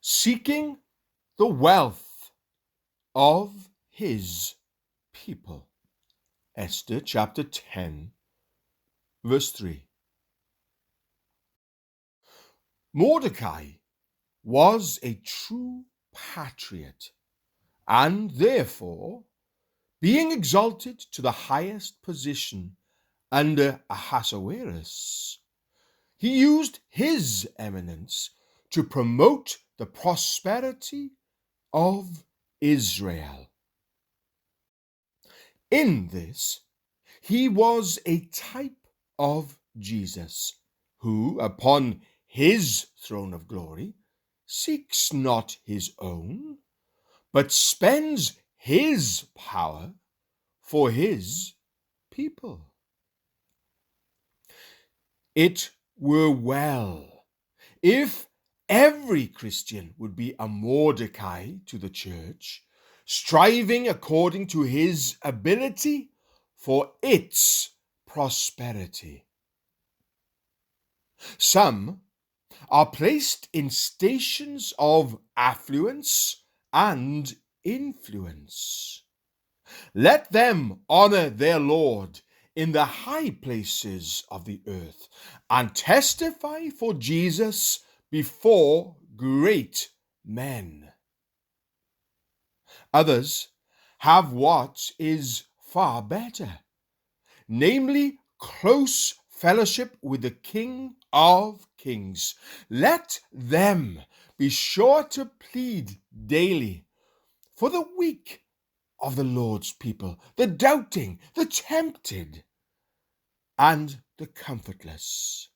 seeking the wealth of his people. Esther chapter 10, verse 3. Mordecai was a true patriot, and therefore, being exalted to the highest position under Ahasuerus, he used his eminence to promote the prosperity of Israel. In this, he was a type of Jesus, who, upon his throne of glory, seeks not his own, but spends his power for his people. It were well if every Christian would be a Mordecai to the church, striving according to his ability for its prosperity. Some are placed in stations of affluence and influence. Let them honor their Lord in the high places of the earth and testify for Jesus before great men. Others have what is far better, namely close fellowship with the King of Kings. Let them be sure to plead daily for the weak of the Lord's people, the doubting, the tempted, and the comfortless.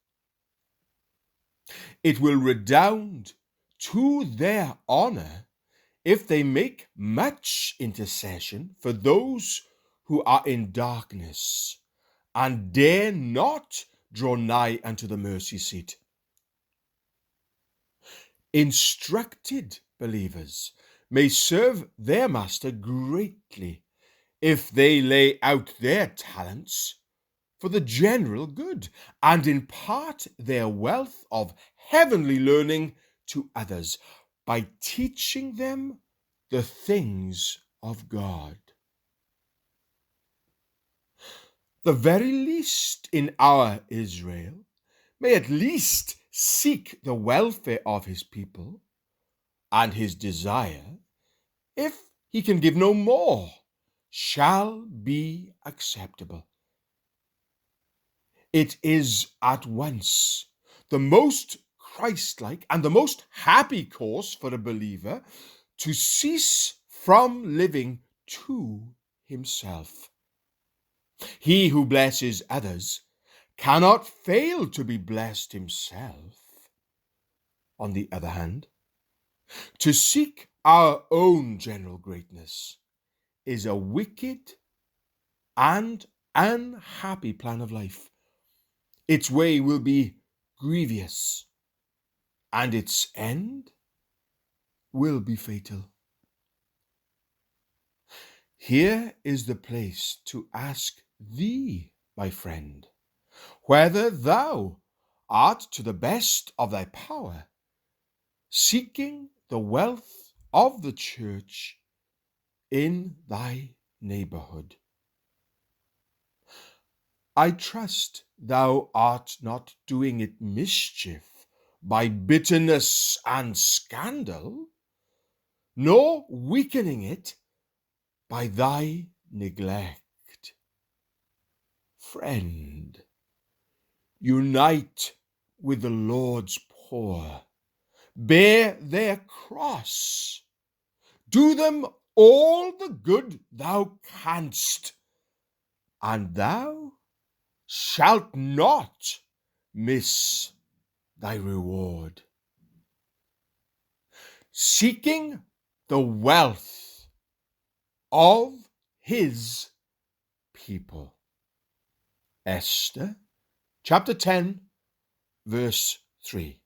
It will redound to their honor if they make much intercession for those who are in darkness and dare not draw nigh unto the mercy seat. Instructed believers may serve their master greatly if they lay out their talents for the general good and impart their wealth of heavenly learning to others by teaching them the things of God. The very least in our Israel may at least seek the welfare of his people, and his desire, if he can give no more, shall be acceptable. It is at once the most Christ-like and the most happy course for a believer to cease from living to himself. He who blesses others cannot fail to be blessed himself. On the other hand, to seek our own general greatness is a wicked and unhappy plan of life. Its way will be grievous, and its end will be fatal. Here is the place to ask thee, my friend, whether thou art to the best of thy power seeking the wealth of the church in thy neighborhood. I trust thou art not doing it mischief by bitterness and scandal, nor weakening it by thy neglect. Friend, unite with the Lord's poor, bear their cross, do them all the good thou canst, and thou shalt not miss thy reward. Seeking the wealth of his people. Esther chapter 10, verse 3.